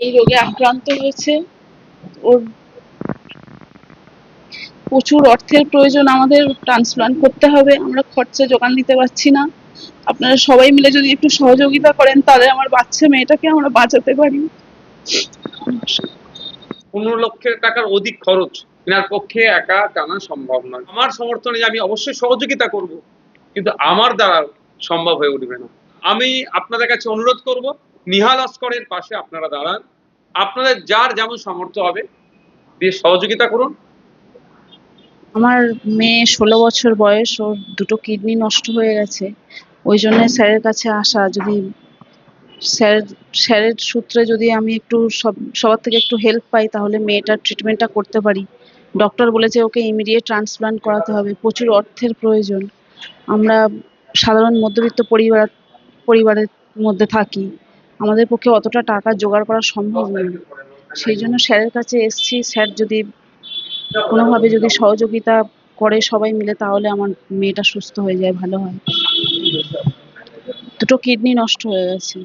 এই রোগে আক্রান্ত হয়েছে। ওর প্রচুর অর্থের প্রয়োজন, আমাদের ট্রান্সপ্লান্ট করতে হবে, আমরা খরচা জোগান দিতে পারছি না। আপনারা সবাই মিলে যদি একটু সহযোগিতা করেন তাহলে আমার বাচ্চা মেয়েটাকে আমরা বাঁচাতে পারি। 15 লক্ষের অধিক খরচ এনার পক্ষে একা টানা সম্ভব নয়। আমার সমর্থনে আমি অবশ্যই সহযোগিতা করব, কিন্তু আমার দ্বারা সম্ভব হয়ে উঠবে না। আমি আপনাদের কাছে অনুরোধ করব, নিহা লস্করের পাশে আপনারা দাঁড়ান। আপনাদের যার যেমন সামর্থ্য হবে দিয়ে সহযোগিতা করুন। আমার মেয়ে 16 বছর বয়স, ওর দুটো কিডনি নষ্ট হয়ে গেছে। ওই জন্য স্যারের কাছে আসা, যদি স্যার স্যারের সূত্রে যদি আমি একটু সবার থেকে একটু হেল্প পাই তাহলে মেয়েটার ট্রিটমেন্টটা করতে পারি। ডক্টর বলেছে ওকে ইমিডিয়েট ট্রান্সপ্লান্ট করাতে হবে, প্রচুর অর্থের প্রয়োজন। আমরা সাধারণ মধ্যবিত্ত পরিবারের মধ্যে থাকি, আমাদের পক্ষে অতটা টাকা জোগাড় করা সম্ভব নয়। সেই জন্য স্যারের কাছে এসছি, স্যার যদি কোনোভাবে যদি সহযোগিতা করে সবাই মিলে তাহলে আমার মেয়েটা সুস্থ হয়ে যায়, ভালো হয়। দুটো কিডনি নষ্ট হয়ে গেছে।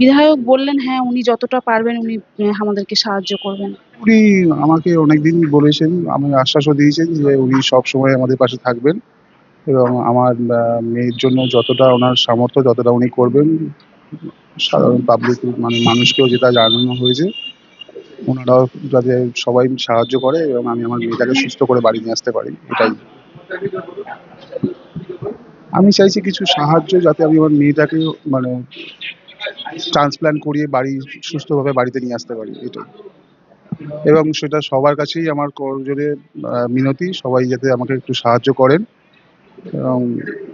বিধায়ক বললেন হ্যাঁ উনি যতটা পারবেন উনি আমাদেরকে সাহায্য করবেন। উনি আমাকে অনেকদিন বলেছেন, আমি আশ্বাসও দিয়েছেন যে উনি সবসময় আমাদের পাশে থাকবেন এবং আমার মেয়ের জন্য যতটা ওনার সামর্থ্য ততটা উনি করবেন। সাধারণ পাবলিক মানে মানুষকেও যেটা জানানো হয়েছে, ওনারাও যাতে সবাই সাহায্য করে এবং আমি আমার মেয়েটাকে সুস্থ করে বাড়ি নিয়ে আসতে পারি, এটাই। আমি চাইছি কিছু সাহায্য যাতে আমি আমার মেয়েটাকে মানে ট্রান্সপ্ল্যান্ট করিয়ে বাড়ি সুস্থভাবে বাড়িতে নিয়ে আসতে পারি, এটাই। এবং সেটা সবার কাছেই আমার করজোড়ে মিনতি, সবাই যাতে আমাকে একটু সাহায্য করেন এবং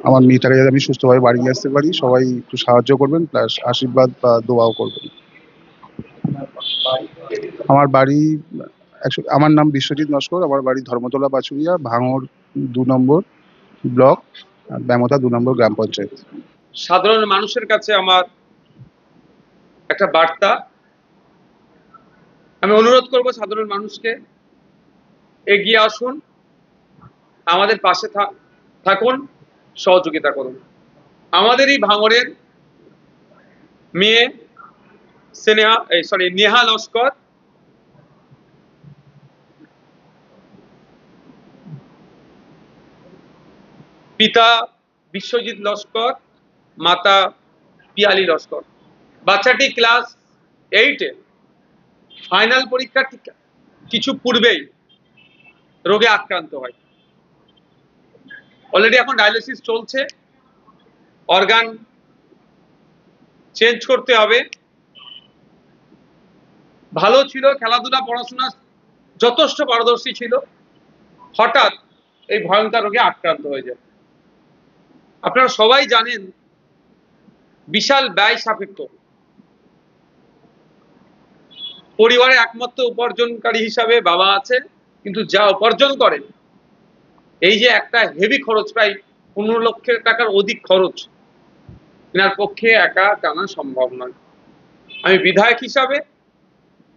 আমার মেয়েটাকে যাতে আমি সুস্থভাবে বাড়ি নিয়ে আসতে পারি, সবাই একটু সাহায্য করবেন প্লাস আশীর্বাদ বা দোয়াও করবেন। আমার বাড়ি আমার নাম বিশ্বজিৎ নস্কর, আমার বাড়ি ধর্মতলা পাচুরিয়া, ভাঙড় 2 নম্বর ব্লক, ব্যামতা 2 নম্বর গ্রাম পঞ্চায়েত। সাধারণ মানুষের কাছে আমার একটা বার্তা, আমি অনুরোধ করব সাধারণ মানুষকে এগিয়ে আসুন, আমাদের পাশে থাকুন, সহযোগিতা করুন। আমাদেরই ভাঙড়ের মেয়ে নেহা লস্কর, পিতা বিশ্বজিৎ লস্কর, মাতা পিয়ালি লস্কর। বাচ্চাটি ক্লাস 8-এ ফাইনাল পরীক্ষার কিছু পূর্বেই রোগে আক্রান্ত হয়। অলরেডি এখন ডায়ালিসিস চলছে, অর্গান চেঞ্জ করতে হবে। ভালো ছিল, খেলাধুলা পড়াশোনা যথেষ্ট পারদর্শী ছিল, হঠাৎ এই ভয়ঙ্কর রোগে আক্রান্ত হয়ে যায়। আপনারা সবাই জানেন বিশাল ব্যয় সাপেক্ষ। পরিবারের একমাত্র উপার্জনকারী হিসাবে বাবা আছে, কিন্তু যা উপার্জন করেন, এই যে একটা হেভি খরচ, প্রায় 15 লক্ষের অধিক খরচ এনার পক্ষে একা টানা সম্ভব নয়। আমি বিধায়ক হিসাবে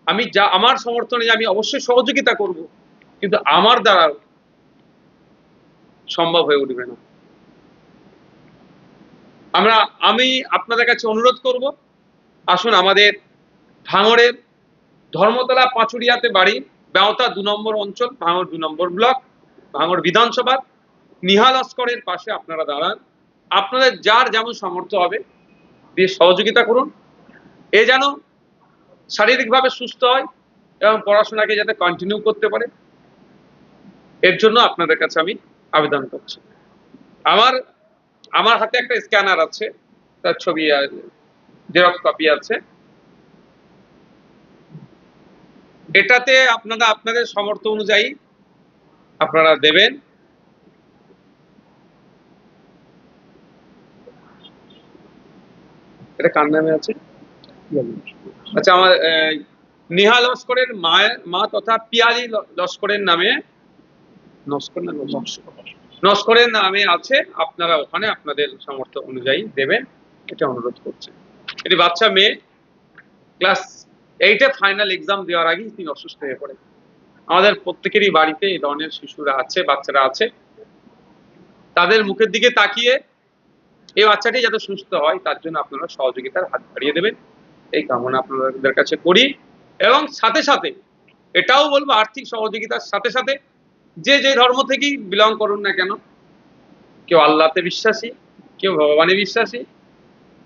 আমি আমার সমর্থনে আমি অবশ্যই সহযোগিতা করব, কিন্তু আমার দ্বারা সম্ভব হয়ে উঠবে না। আমি আপনাদের কাছে অনুরোধ করব, আসুন আমাদের ভাঙড়ের ধর্মতলা পাচুরিয়াতে বাড়ি, ব্যাওতা 2 নম্বর অঞ্চল, ভাঙড় 2 নম্বর ব্লক, ভাঙড় বিধানসভা, নিহা লস্করের পাশে আপনারা দাঁড়ান। আপনাদের যার যেমন সামর্থ্য হবে দিয়ে সহযোগিতা করুন, এ যেন শারীরিকভাবে সুস্থ হয় এবং পড়াশোনাকে যাতে কন্টিনিউ করতে পারে, এর জন্য আপনাদের কাছে আমি আবেদন করছি। আমার আমার হাতে একটা স্ক্যানার আছে, তার ছবি জেরক্স কপি আছে। এটাতে আপনারা আপনাদের সামর্থ্য অনুযায়ী আপনারা দেবেন। এটা কার নামে আছে? আচ্ছা, আমার নেহা লস্করের মা তথা পিয়ালি লস্করের নামে, নস্করের নামে আছে। আপনারা ওখানে আপনাদের সামর্থ্য অনুযায়ী দেবেন, এটা অনুরোধ করছে। এটি বাচ্চা মেয়ে, ক্লাস 8-এ ফাইনাল এক্সাম দেওয়ার আগেই তিনি অসুস্থ হয়ে পড়ে। আমাদের প্রত্যেকেরই বাড়িতে এই ধরনের শিশুরা আছে, বাচ্চারা আছে। তাদের মুখের দিকে তাকিয়ে এই বাচ্চাটি যাতে সুস্থ হয় তার জন্য আপনারা সহযোগিতার হাত বাড়িয়ে দেবেন, এই কামনা আপনাদের কাছে করি। এবং সাথে সাথে এটাও বলবো, আর্থিক সহযোগিতার সাথে সাথে যে যে ধর্ম থেকেই বিলং করুন না কেন, কেউ আল্লাহতে বিশ্বাসী, কেউ ভগবানে বিশ্বাসী,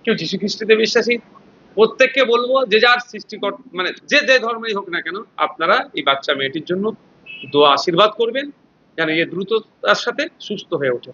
কেউ যীশু খ্রিস্টতে বিশ্বাসী, প্রত্যেককে বলবো যে যার সৃষ্টিকর মানে যে যে ধর্মেই হোক না কেন, আপনারা এই বাচ্চা মেয়েটির জন্য দোয়া আশীর্বাদ করবেন যেন এ দ্রুততার সাথে সুস্থ হয়ে ওঠে।